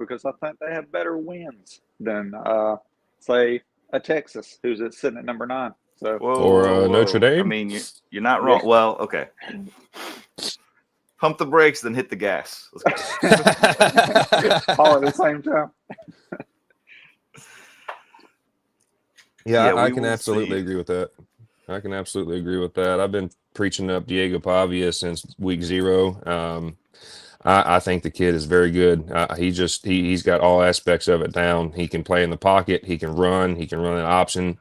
because I think they have better wins than, say, a Texas, who's sitting at number 9. So, Whoa. Notre Dame. I mean, you're not wrong. Yeah. Well, okay. Pump the brakes, then hit the gas. Let's go. all at the same time. Yeah, Yeah, I we can will absolutely see. agree with that. I can absolutely agree with that. I've been preaching up Diego Pavia since week 0. I think the kid is very good. He's got all aspects of it down. He can play in the pocket. He can run. He can run an option.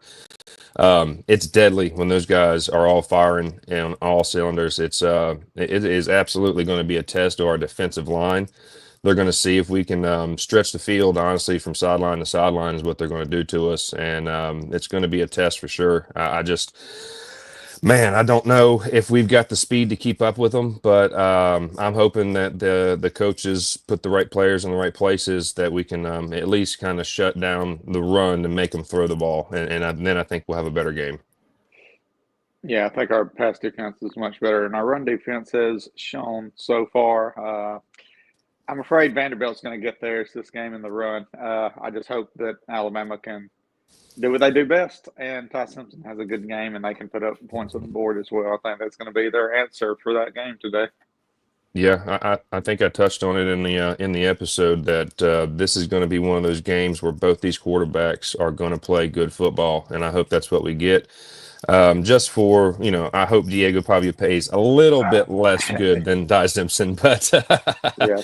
It's deadly when those guys are all firing on all cylinders. It is absolutely going to be a test to our defensive line. They're going to see if we can stretch the field, honestly, from sideline to sideline is what they're going to do to us. And it's going to be a test for sure. Man, I don't know if we've got the speed to keep up with them, but I'm hoping that the coaches put the right players in the right places, that we can at least kind of shut down the run and make them throw the ball. And then I think we'll have a better game. Yeah, I think our pass defense is much better, and our run defense has shown so far. I'm afraid Vanderbilt's going to get theirs this game in the run. I just hope that Alabama can do what they do best, and Ty Simpson has a good game, and they can put up points on the board as well. I think that's going to be their answer for that game today. Yeah, I think I touched on it in the episode that this is going to be one of those games where both these quarterbacks are going to play good football, and I hope that's what we get. Just for, I hope Diego Pavia pays a little bit less good than Ty Simpson, but Yeah.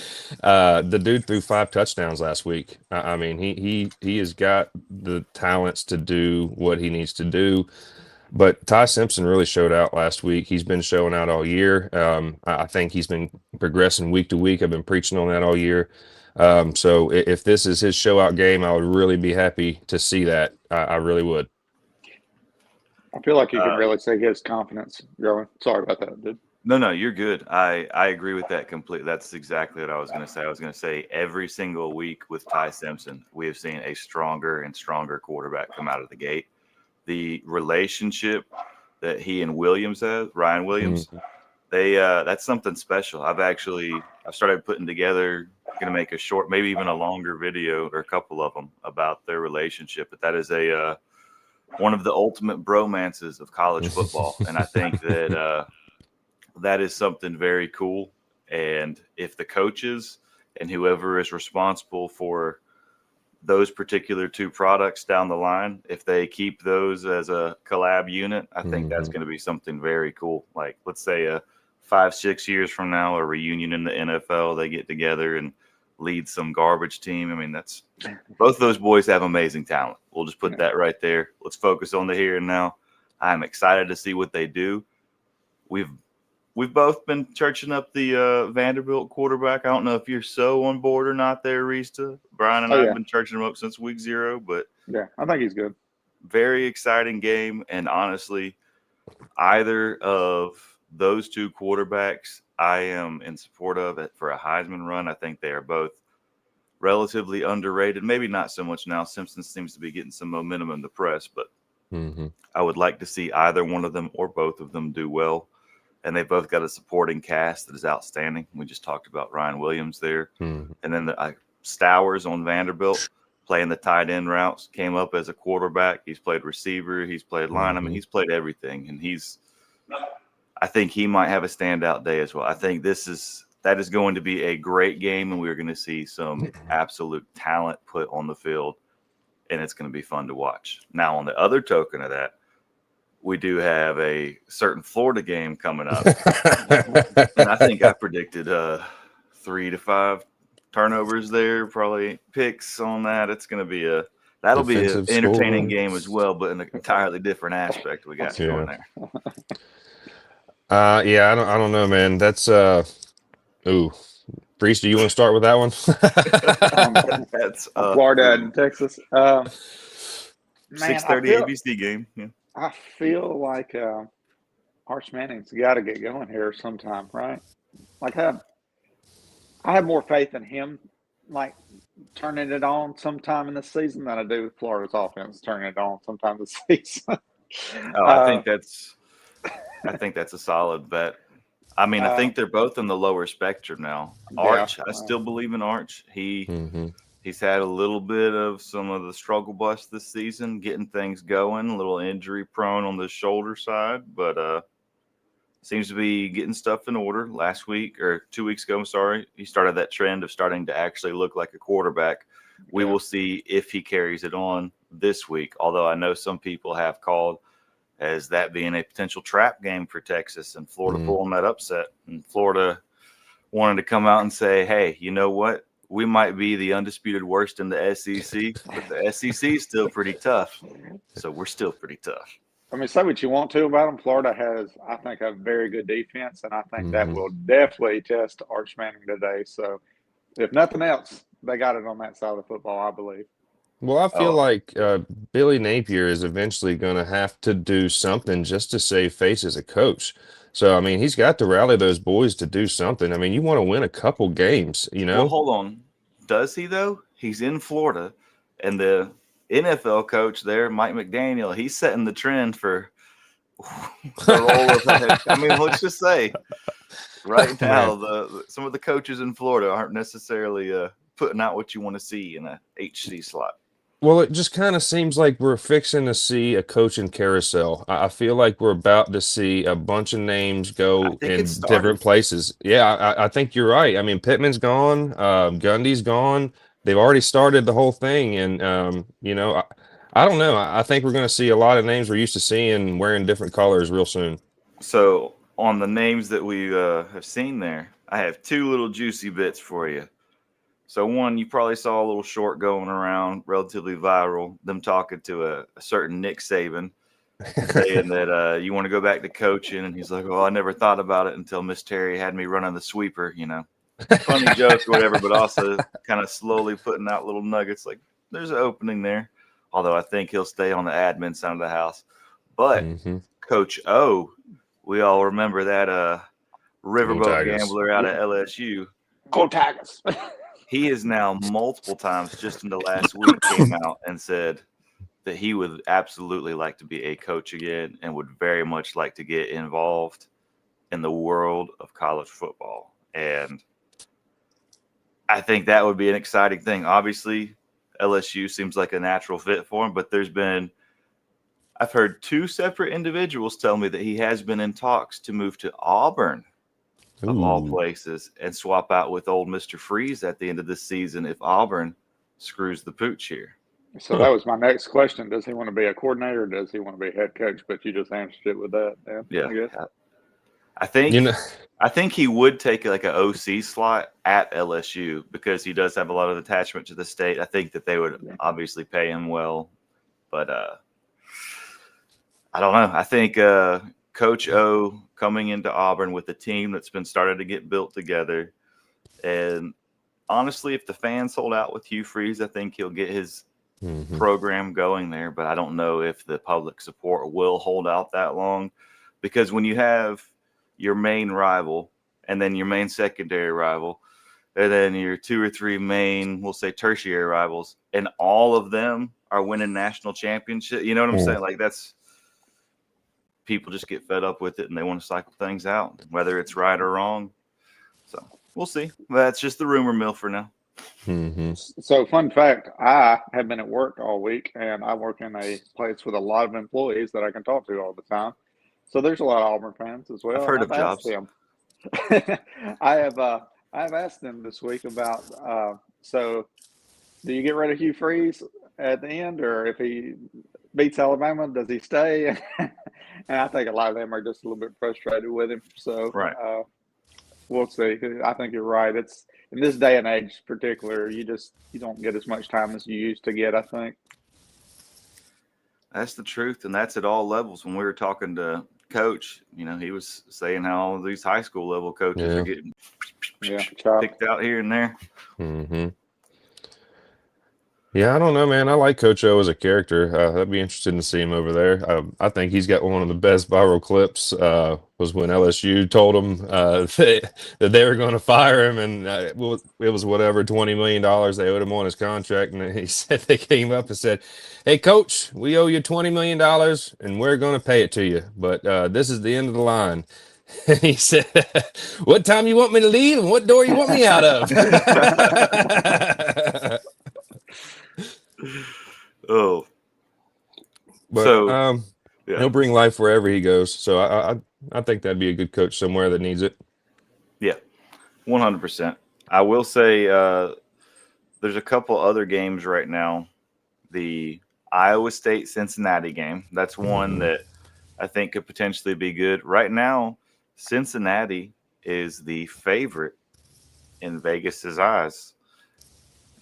the dude threw 5 touchdowns last week. I mean, he has got the talents to do what he needs to do. But Ty Simpson really showed out last week. He's been showing out all year. I think he's been progressing week to week. I've been preaching on that all year. So if this is his show out game, I would really be happy to see that. I really would. I feel like you can really see his confidence growing. Sorry about that, dude. No, you're good. I agree with that completely. That's exactly what I was going to say. I was going to say every single week with Ty Simpson, we have seen a stronger and stronger quarterback come out of the gate. The relationship that he and Williams have, Ryan Williams, that's something special. I've started putting together, going to make a short, maybe even a longer video or a couple of them about their relationship. But that is one of the ultimate bromances of college football. And I think that that is something very cool. And if the coaches and whoever is responsible for those particular 2 products down the line, if they keep those as a collab unit, I think that's going to be something very cool. Like, let's say 5-6 years from now, a reunion in the NFL, they get together and lead some garbage team. I mean, both those boys have amazing talent. We'll just put that right there. Let's focus on the here and now. I'm excited to see what they do. We've both been churching up the Vanderbilt quarterback. I don't know if you're so on board or not there, Rista. Brian and I have been churching him up since week 0, but yeah, I think he's good. Very exciting game, and honestly, either of those 2 quarterbacks, I am in support of it for a Heisman run. I think they are both relatively underrated. Maybe not so much now. Simpson seems to be getting some momentum in the press, but I would like to see either one of them or both of them do well. And they both got a supporting cast that is outstanding. We just talked about Ryan Williams there. And then Stowers on Vanderbilt playing the tight end routes, came up as a quarterback. He's played receiver. He's played line. I mean, he's played everything. And I think he might have a standout day as well. I think that is going to be a great game, and we're going to see some absolute talent put on the field, and it's going to be fun to watch. Now, on the other token of that, we do have a certain Florida game coming up. And I think I predicted 3 to 5 turnovers there, probably picks on that. It's going to be that'll be an entertaining game as well, but in an entirely different aspect we got going there. Yeah, I don't know, man. That's Brees, do you want to start with that one? That's Florida and Texas. 6:30 ABC game. Yeah. I feel like Arch Manning's got to get going here sometime, right? Like I have more faith in him, like turning it on sometime in the season than I do with Florida's offense turning it on sometime this season. I think that's a solid bet. I mean, I think they're both in the lower spectrum now. Arch, I still believe in Arch. He He's had a little bit of some of the struggle bus this season, getting things going, a little injury prone on the shoulder side, but seems to be getting stuff in order. Last week or 2 weeks ago, I'm sorry, he started that trend of starting to actually look like a quarterback. We will see if he carries it on this week, although I know some people have called as that being a potential trap game for Texas and Florida pulling that upset. And Florida wanted to come out and say, hey, you know what? We might be the undisputed worst in the SEC, but the SEC is still pretty tough. So we're still pretty tough. I mean, say what you want to about them. Florida has, I think, a very good defense, and I think that will definitely test Arch Manning today. So, if nothing else, they got it on that side of the football, I believe. Well, I feel like Billy Napier is eventually going to have to do something just to save face as a coach. So, I mean, he's got to rally those boys to do something. I mean, you want to win a couple games, you know? Well, hold on. Does he, though? He's in Florida, and the NFL coach there, Mike McDaniel, he's setting the trend for the role of – I mean, let's just say right now some of the coaches in Florida aren't necessarily putting out what you want to see in a HC slot. Well, it just kind of seems like we're fixing to see a coaching carousel. I feel like we're about to see a bunch of names go in different places. Yeah, I think you're right. I mean, Pittman's gone. Gundy's gone. They've already started the whole thing. And, you know, I don't know. I think we're going to see a lot of names we're used to seeing wearing different colors real soon. So on the names that we have seen there, I have two little juicy bits for you. So one, you probably saw a little short going around, relatively viral, them talking to a certain Nick Saban, saying that you want to go back to coaching. And he's like, well, I never thought about it until Miss Terry had me running the sweeper, you know. Funny joke or whatever, but also kind of slowly putting out little nuggets like there's an opening there. Although I think he'll stay on the admin side of the house. But Coach O, we all remember that riverboat gambler out of LSU. Go Tigers. He is now multiple times just in the last week came out and said that he would absolutely like to be a coach again and would very much like to get involved in the world of college football. And I think that would be an exciting thing. Obviously, LSU seems like a natural fit for him, but I've heard two separate individuals tell me that he has been in talks to move to Auburn. Of all places, and swap out with old Mr. Freeze at the end of this season if Auburn screws the pooch here. So that was my next question. Does he want to be a coordinator or does he want to be a head coach? But you just answered it with that. Yeah. I guess. I think he would take like an OC slot at LSU because he does have a lot of attachment to the state. I think that they would obviously pay him well. But I don't know. I think Coach O coming into Auburn with a team that's been started to get built together. And honestly, if the fans hold out with Hugh Freeze, I think he'll get his program going there. But I don't know if the public support will hold out that long. Because when you have your main rival and then your main secondary rival and then your two or three main, we'll say tertiary rivals, and all of them are winning national championship, you know what I'm saying? Like that's – people just get fed up with it and they want to cycle things out, whether it's right or wrong. So we'll see. That's just the rumor mill for now. So fun fact, I have been at work all week and I work in a place with a lot of employees that I can talk to all the time. So there's a lot of Auburn fans as well. I've heard of jobs. I have asked them this week about, so do you get rid of Hugh Freeze at the end, or if he beats Alabama, does he stay? And I think a lot of them are just a little bit frustrated with him. So we'll see. I think you're right. It's in this day and age, particular, you don't get as much time as you used to get, I think. That's the truth, and that's at all levels. When we were talking to Coach, you know, he was saying how all these high school level coaches are getting picked out here and there. Yeah, I don't know, man. I like Coach O as a character. I'd be interested to see him over there. I think he's got one of the best viral clips. Was when LSU told him that they were going to fire him, and it was whatever $20 million they owed him on his contract, and he said they came up and said, "Hey, Coach, we owe you $20 million, and we're going to pay it to you, but this is the end of the line." And he said, "What time you want me to leave, and what door you want me out of?" But So, he'll bring life wherever he goes. So I think that'd be a good coach somewhere that needs it. yeah, 100%. I will say there's a couple other games right now. The Iowa State-Cincinnati game, that's one that I think could potentially be good. Right now, Cincinnati is the favorite in Vegas's eyes.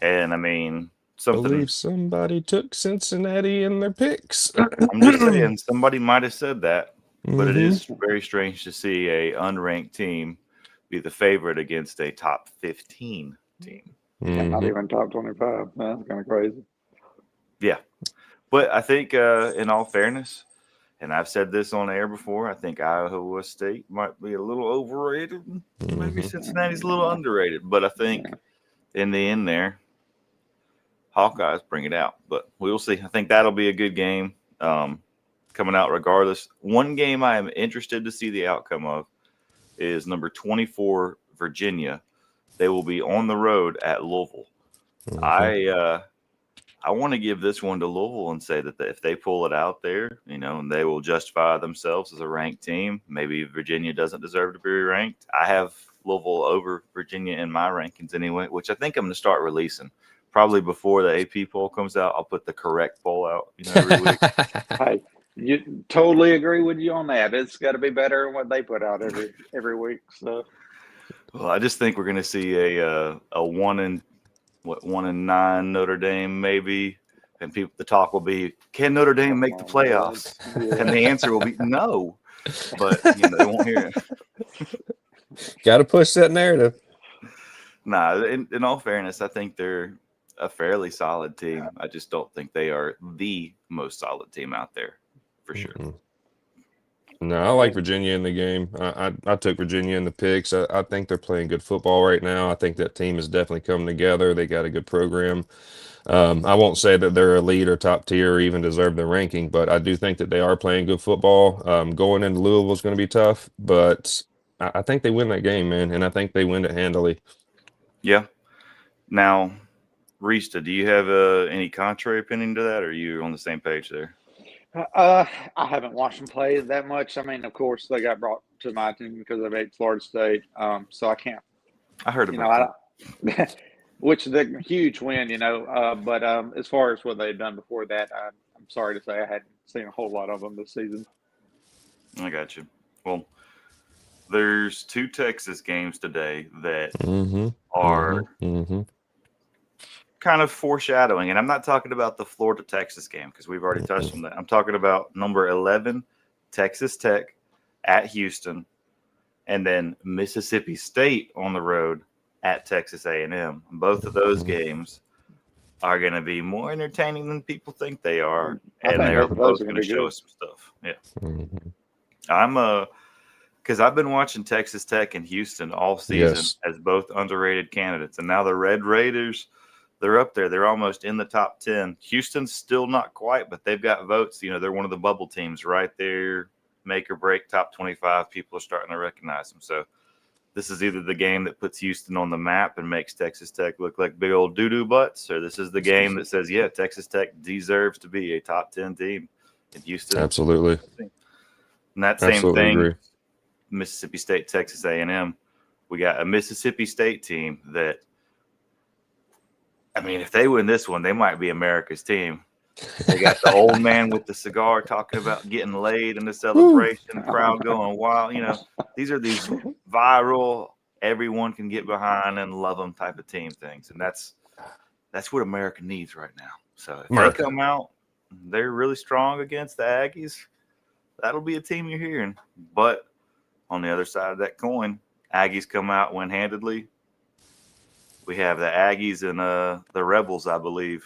And I mean, Believe somebody took Cincinnati in their picks. I'm just saying, somebody might have said that, but it Mhm. is very strange to see a unranked team be the favorite against a top 15 team. Yeah, not Mhm. even top 25. That's kind of crazy. Yeah. But I think, in all fairness, and I've said this on air before, I think Iowa State might be a little overrated. Maybe Mhm. Cincinnati's a little underrated. But I think in the end there, Hawkeyes bring it out. But we'll see. I think that'll be a good game coming out regardless. One game I am interested to see the outcome of is number 24, Virginia. They will be on the road at Louisville. Mhm. I want to give this one to Louisville and say that if they pull it out there, and they will justify themselves as a ranked team. Maybe Virginia doesn't deserve to be ranked. I have Louisville over Virginia in my rankings anyway, which I think I'm going to start releasing. Probably before the AP poll comes out, I'll put the correct poll out, every week. Hey, you totally agree with you on that. It's got to be better than what they put out every week. So, Well, I just think we're going to see a 1-9 Notre Dame maybe, and the talk will be, can Notre Dame make the playoffs? Yeah. And the answer will be no, but they won't hear it. Got to push that narrative. Nah, in all fairness, I think they're a fairly solid team. I just don't think they are the most solid team out there, for sure. No, I like Virginia in the game. I took Virginia in the picks. I think they're playing good football right now. I think that team is definitely coming together. They got a good program. I won't say that they're elite or top tier or even deserve the ranking, but I do think that they are playing good football. Going into Louisville is going to be tough, but I think they win that game, man, and I think they win it handily. Yeah. Now, Rista, do you have any contrary opinion to that, or are you on the same page there? I haven't watched them play that much. I mean, of course, they got brought to my team because they beat Florida State. So I can't. I heard about that. Which is a huge win, But as far as what they've done before that, I'm sorry to say I hadn't seen a whole lot of them this season. I got you. Well, there's 2 Texas games today that are kind of foreshadowing, and I'm not talking about the Florida-Texas game because we've already touched on that. I'm talking about number 11, Texas Tech at Houston, and then Mississippi State on the road at Texas A&M. Both of those games are going to be more entertaining than people think they are, and they are both going to show us some stuff. Yeah. Because I've been watching Texas Tech and Houston all season as both underrated candidates, and now the Red Raiders, they're up there. They're almost in the top 10. Houston's still not quite, but they've got votes. They're one of the bubble teams right there, make or break top 25. People are starting to recognize them. So this is either the game that puts Houston on the map and makes Texas Tech look like big old doo-doo butts, or this is the game that says, yeah, Texas Tech deserves to be a top 10 team in Houston. Absolutely. And that same thing, agree. Mississippi State, Texas A&M, we got a Mississippi State team that, I mean, if they win this one, they might be America's team. They got the old man with the cigar talking about getting laid in the celebration, crowd going wild. These are these viral, everyone can get behind and love them type of team things. And that's what America needs right now. So if they come out, they're really strong against the Aggies, that'll be a team you're hearing. But on the other side of that coin, Aggies come out win-handedly. We have the Aggies and the Rebels, I believe,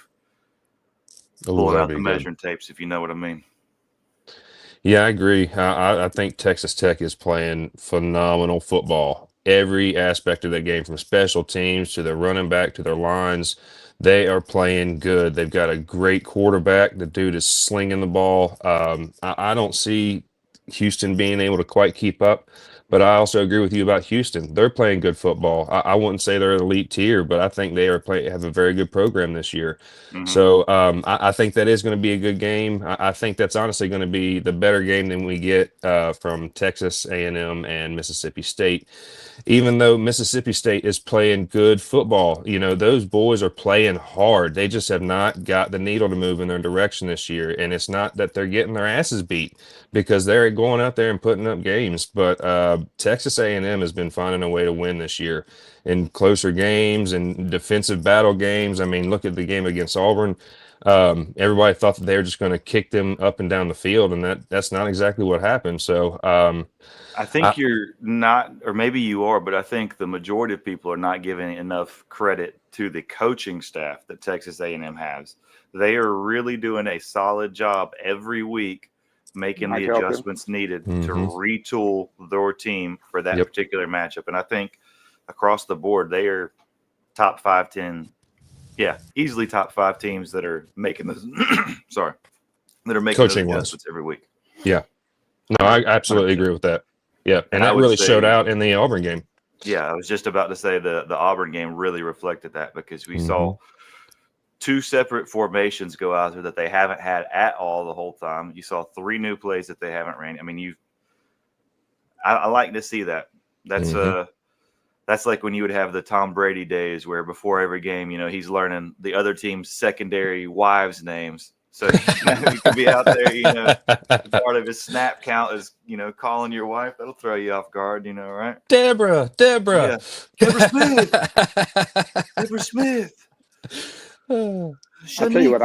pulling out the measuring tapes, if you know what I mean. Yeah, I agree. I think Texas Tech is playing phenomenal football. Every aspect of that game, from special teams to their running back to their lines, they are playing good. They've got a great quarterback. The dude is slinging the ball. I don't see Houston being able to quite keep up. But I also agree with you about Houston. They're playing good football. I wouldn't say they're elite tier, but I think they have a very good program this year. Mhm. So I think that is going to be a good game. I think that's honestly going to be the better game than we get from Texas A&M and Mississippi State. Even though Mississippi State is playing good football, those boys are playing hard. They just have not got the needle to move in their direction this year. And it's not that they're getting their asses beat because they're going out there and putting up games. But Texas A&M has been finding a way to win this year in closer games and defensive battle games. I mean, look at the game against Auburn. Everybody thought that they were just going to kick them up and down the field, and that's not exactly what happened. So I think you're not, or maybe you are, but I think the majority of people are not giving enough credit to the coaching staff that Texas A&M has. They are really doing a solid job every week, making the adjustments needed to retool their team for that particular matchup. And I think across the board, they are top 5, 10, easily top 5 teams that are making this. Sorry, that are making those adjustments every week. Yeah, no, I absolutely agree with that. Yeah, and that really showed out in the Auburn game. Yeah, I was just about to say the Auburn game really reflected that because we saw 2 separate formations go out there that they haven't had at all the whole time. You saw 3 new plays that they haven't ran. I mean, I like to see that. That's like when you would have the Tom Brady days where before every game, he's learning the other team's secondary wives' names. So he could be out there, part of his snap count is, calling your wife. That'll throw you off guard, right? Deborah. Yeah. Deborah Smith. Deborah Smith. I'll tell you what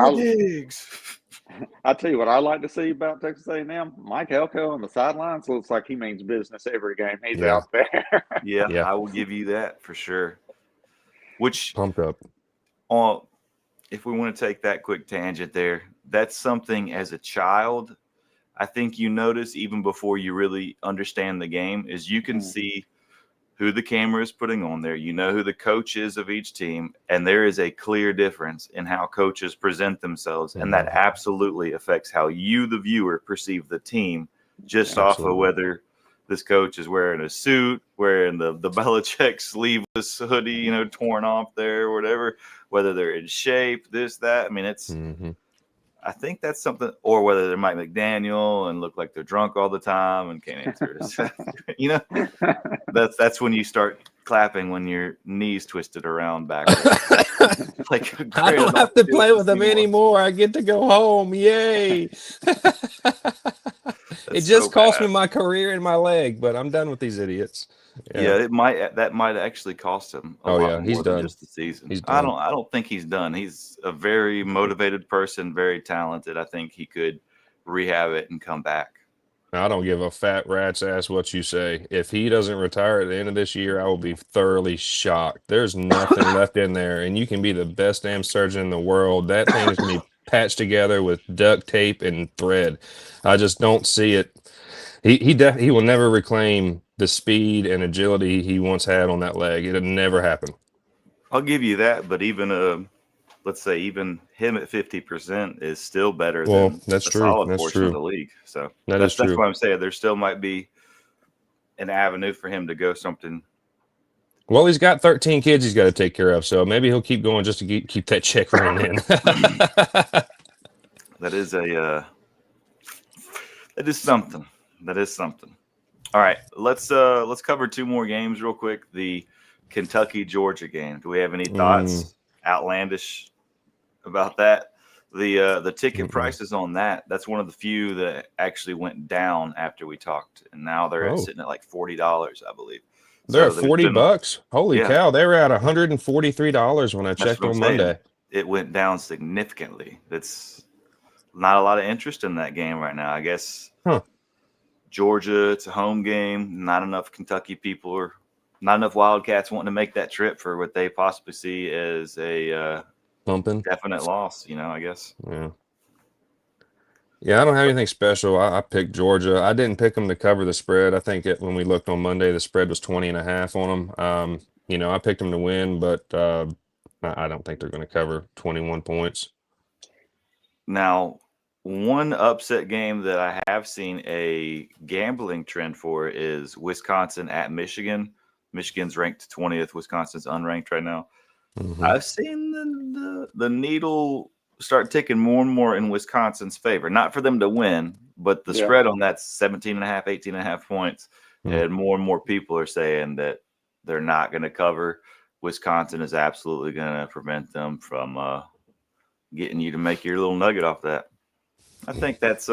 I like to see about Texas A&M. Mike Elko on the sidelines looks like he means business every game he's out there. Yeah, I will give you that for sure. Which pumped up. If we want to take that quick tangent there, that's something as a child, I think you notice even before you really understand the game is you can see who the camera is putting on there. You know who the coach is of each team, and there is a clear difference in how coaches present themselves, and that absolutely affects how you, the viewer, perceive the team just off of whether this coach is wearing a suit, wearing the Belichick sleeveless hoodie, torn off there or whatever, whether they're in shape, this, that. I mean, it's I think that's something, or whether they're Mike McDaniel and look like they're drunk all the time and can't answer it. That's when you start clapping when your knees twisted around backwards. Like, I don't have to play with them anymore. I get to go home. Yay. It just cost me my career and my leg, but I'm done with these idiots. Yeah, that might actually cost him a lot more than just the season. I don't think he's done. He's a very motivated person, very talented. I think he could rehab it and come back. I don't give a fat rat's ass what you say. If he doesn't retire at the end of this year, I will be thoroughly shocked. There's nothing left in there, and you can be the best damn surgeon in the world. That thing is going to be patched together with duct tape and thread. I just don't see it. He will never reclaim the speed and agility he once had on that leg. It'll never happen. I'll give you that, but even let's say even him at 50% is still better than a solid portion of the league. So that's what I'm saying. There still might be an avenue for him to go something. Well, he's got 13 kids he's got to take care of, so maybe he'll keep going just to keep that check running in. That is something. That is something. All right, let's cover 2 more games real quick. The Kentucky-Georgia game. Do we have any thoughts outlandish about that? The ticket prices on that's one of the few that actually went down after we talked, and now they're sitting at like $40, I believe. They're at $40. Holy cow! They were at $143 when I checked on Monday. It went down significantly. It's not a lot of interest in that game right now, I guess. Georgia, it's a home game. Not enough Kentucky people or not enough Wildcats wanting to make that trip for what they possibly see as a definite loss, I guess. Yeah, I don't have anything special. I picked Georgia. I didn't pick them to cover the spread. I think when we looked on Monday, the spread was 20.5 on them. I picked them to win, but I don't think they're going to cover 21 points. Now, one upset game that I have seen a gambling trend for is Wisconsin at Michigan. Michigan's ranked 20th. Wisconsin's unranked right now. Mhm. I've seen the needle start ticking more and more in Wisconsin's favor. Not for them to win, but the spread on that's 17.5, 18.5 points. And more people are saying that they're not going to cover. Wisconsin is absolutely going to prevent them from getting you to make your little nugget off that. I think that's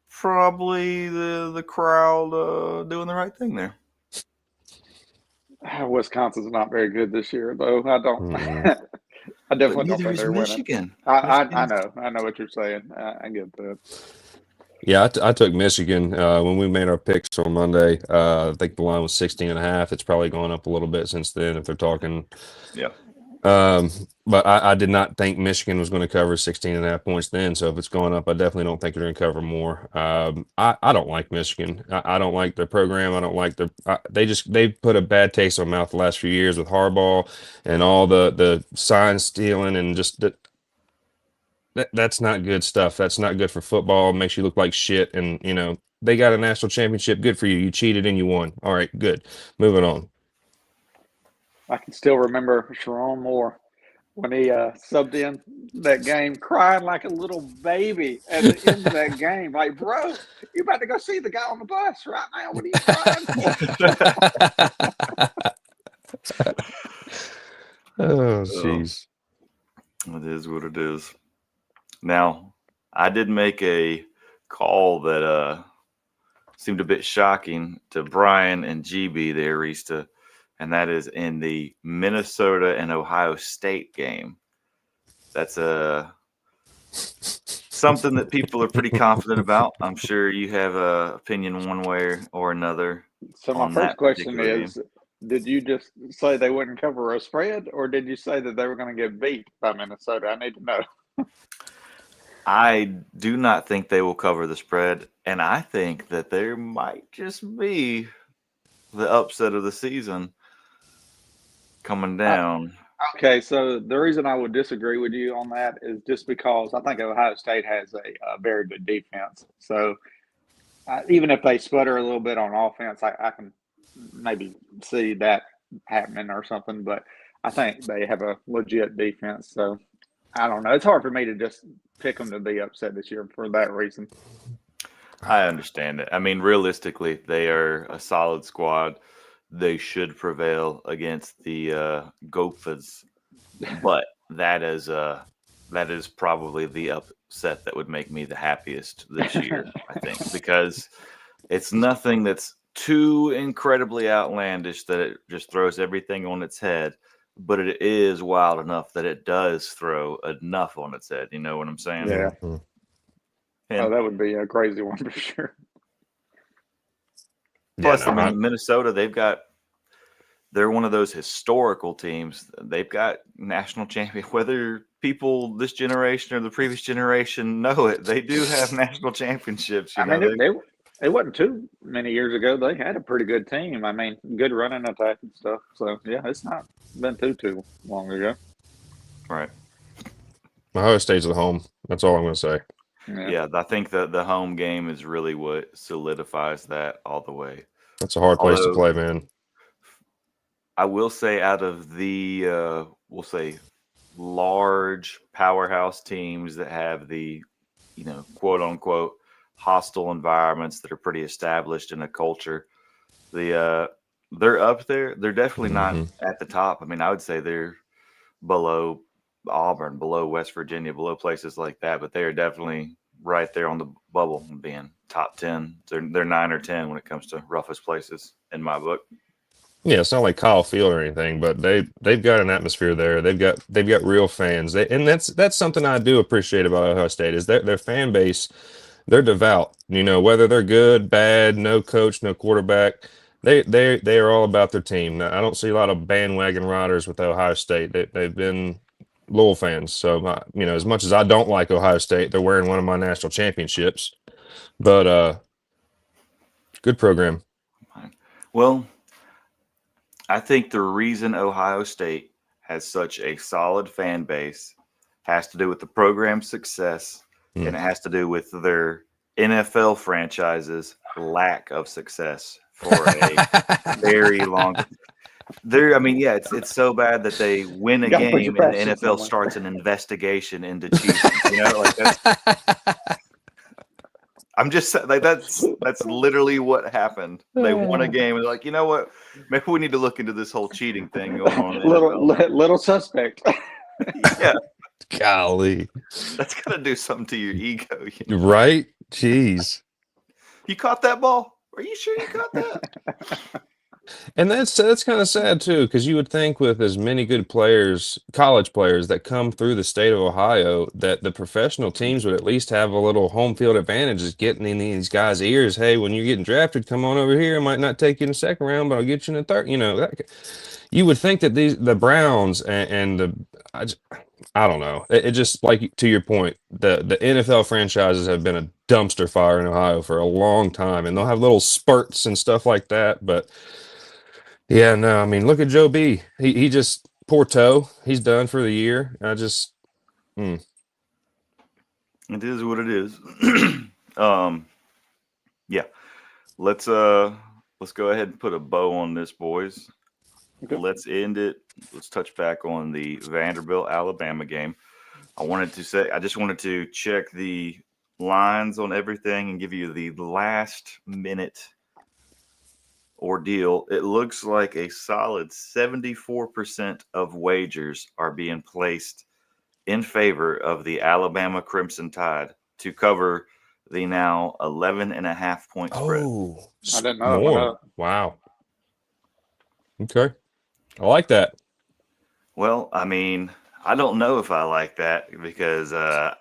probably the crowd doing the right thing there. Wisconsin's not very good this year, though. I don't. Mm-mm. I definitely don't neither think is they're winning. Michigan. I know what you're saying. I get that. Yeah, I took Michigan when we made our picks on Monday. I think the line was 16.5. It's probably gone up a little bit since then if they're talking. Yeah. But I did not think Michigan was going to cover 16.5 points then. So if it's going up, I definitely don't think they're going to cover more. I don't like Michigan. I don't like their program. I don't like they put a bad taste in my mouth the last few years with Harbaugh and all the sign stealing and just that's not good stuff. That's not good for football. It makes you look like shit. And they got a national championship. Good for you. You cheated and you won. All right, good. Moving on. I can still remember Sharon Moore when he subbed in that game, crying like a little baby at the end of that game. Like, bro, you about to go see the guy on the bus right now. What are you crying for? Oh, jeez. It is what it is. Now, I did make a call that seemed a bit shocking to Brian and GB there, Rista, and that is in the Minnesota and Ohio State game. That's something that people are pretty confident about. I'm sure you have an opinion one way or another. So my first question is, did you just say they wouldn't cover a spread, or did you say that they were going to get beat by Minnesota? I need to know. I do not think they will cover the spread, and I think that there might just be the upset of the season coming down. Okay, so the reason I would disagree with you on that is just because I think Ohio State has a very good defense. So even if they sputter a little bit on offense, I can maybe see that happening or something. But I think they have a legit defense. So I don't know. It's hard for me to just pick them to be upset this year for that reason. I understand it. I mean, realistically, they are a solid squad. They should prevail against the Gophers, but that is probably the upset that would make me the happiest this year. I think because it's nothing that's too incredibly outlandish that it just throws everything on its head, but it is wild enough that it does throw enough on its head. You know what I'm saying? Yeah. Mm-hmm. And that would be a crazy one for sure. Plus, I mean, Minnesota, they're one of those historical teams. They've got national champion. Whether people this generation or the previous generation know it, they do have national championships. I mean, it wasn't too many years ago. They had a pretty good team. I mean, good running attack and stuff. So, yeah, it's not been too long ago. Right. Ohio State's at home. That's all I'm going to say. Yeah, I think the home game is really what solidifies that all the way. That's a hard place to play, man. I will say out of the, we'll say, large powerhouse teams that have the, quote unquote, hostile environments that are pretty established in a culture, they're up there. They're definitely not at the top. I mean, I would say they're below Auburn, below West Virginia, below places like that, but they are definitely right there on the bubble and being top 10. They're 9 or 10 when it comes to roughest places in my book. Yeah, it's not like Kyle Field or anything, but they've got an atmosphere there. They've got real fans. And that's something I do appreciate about Ohio State is their fan base. They're devout. Whether they're good, bad, no coach, no quarterback, they are all about their team. Now, I don't see a lot of bandwagon riders with Ohio State. They've been loyal fans. So as much as I don't like Ohio State, they're wearing one of my national championships. But good program. Well, I think the reason Ohio State has such a solid fan base has to do with the program's success, and it has to do with their NFL franchise's lack of success for a very long. I mean, yeah, it's so bad that they win a You gotta put your game and the passion NFL somewhere. starts an investigation into cheating. Like that's literally what happened. They won a game and they're like, you know what? Maybe we need to look into this whole cheating thing going on in the NFL. little suspect. Yeah, Golly. that's gonna do something to your ego. Right? Jeez. You caught that ball? Are you sure you caught that? And that's kind of sad too, because you would think with as many good players, college players that come through the state of Ohio, that the professional teams would at least have a little home field advantage, just getting in these guys' ears. Hey, when you're getting drafted, come on over here. I might not take you in the second round, but I'll get you in the third. You would think that the Browns I don't know. It just, like, to your point, the NFL franchises have been a dumpster fire in Ohio for a long time, and they'll have little spurts and stuff like that, but. Yeah, no, I mean, look at Joe B. He just, poor toe. He's done for the year. It is what it is. Yeah. Let's go ahead and put a bow on this, boys. Okay. Let's end it. Let's touch back on the Vanderbilt Alabama game. I just wanted to check the lines on everything and give you the last minute ordeal. It looks like a solid 74% of wagers are being placed in favor of the Alabama Crimson Tide to cover the now 11.5-point spread. Oh, I didn't know. More. Wow. Okay. I like that. Well, I mean, I don't know if I like that because I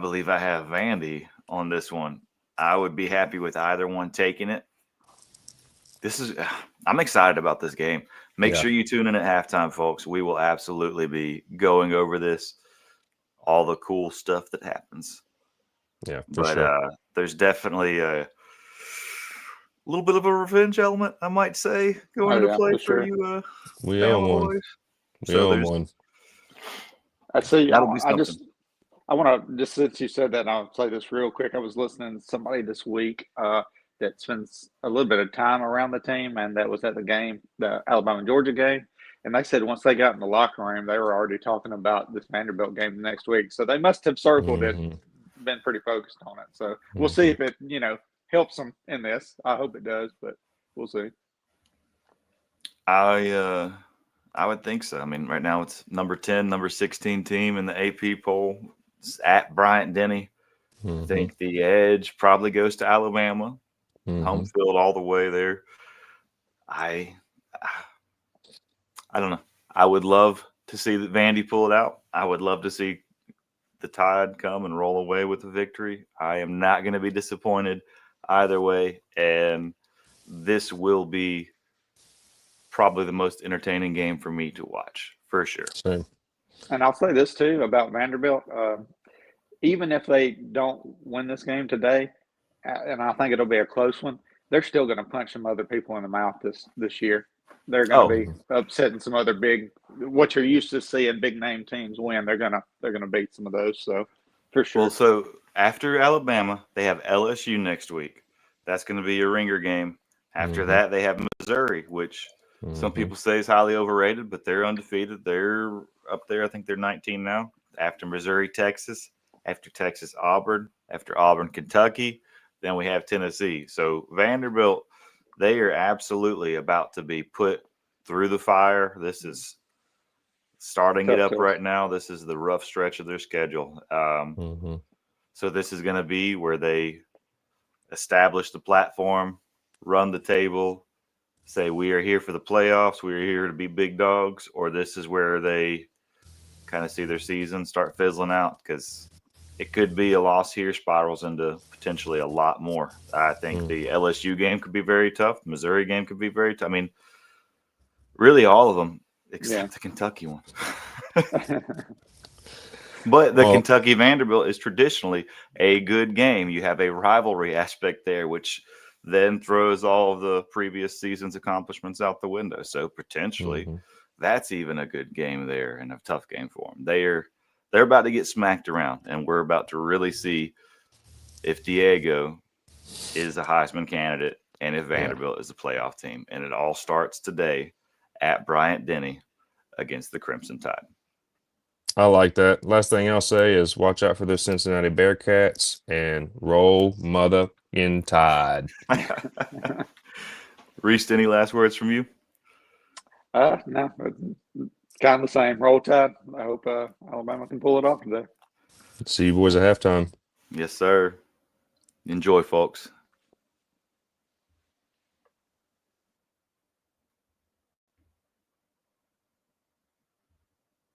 believe I have Vandy on this one. I would be happy with either one taking it. I'm excited about this game. Make sure you tune in at halftime, folks. We will absolutely be going over this, all the cool stuff that happens. Yeah, but there's definitely a little bit of a revenge element, I might say, going into play for you. We own one. We own one. I see. I want to just, since you said that, I'll say this real quick. I was listening to somebody this week that spends a little bit of time around the team, and that was at the game, the Alabama-Georgia game. And they said once they got in the locker room, they were already talking about this Vanderbilt game next week. So they must have circled it, been pretty focused on it. So we'll see if it, helps them in this. I hope it does, but we'll see. I would think so. I mean, right now it's number 10, number 16 team in the AP poll. It's at Bryant-Denny. I think the edge probably goes to Alabama. Home field all the way there. I don't know. I would love to see that Vandy pull it out. I would love to see the Tide come and roll away with a victory. I am not going to be disappointed either way, and this will be probably the most entertaining game for me to watch, for sure. Same. And I'll say this too about Vanderbilt. Even if they don't win this game today, and I think it'll be a close one, they're still going to punch some other people in the mouth this year. They're going to be upsetting some other what you're used to seeing big name teams win. They're going to beat some of those. So for sure. Well, so after Alabama, they have LSU next week. That's going to be a ringer game. After that, they have Missouri, which some people say is highly overrated, but they're undefeated. They're up there. I think they're 19 now. After Missouri, Texas. After Texas, Auburn. After Auburn, Kentucky. Then we have Tennessee. So Vanderbilt, they are absolutely about to be put through the fire. This is starting it up right now. This is the rough stretch of their schedule. So this is going to be where they establish the platform, run the table, say we are here for the playoffs, we are here to be big dogs, or this is where they kind of see their season start fizzling out, because it could be a loss here spirals into potentially a lot more. I think the LSU game could be very tough. The Missouri game could be very tough. I mean, really all of them except the Kentucky one. But the Kentucky Vanderbilt is traditionally a good game. You have a rivalry aspect there, which then throws all of the previous season's accomplishments out the window. So potentially that's even a good game there and a tough game for them. they're about to get smacked around, and we're about to really see if Diego is a Heisman candidate and if Vanderbilt is a playoff team. And it all starts today at Bryant-Denny against the Crimson Tide. I like that. Last thing I'll say is watch out for the Cincinnati Bearcats and roll mother in Tide. Reese, any last words from you? No, it's kind of the same. Roll Tide. I hope Alabama can pull it off today. See you boys at halftime. Yes, sir. Enjoy, folks.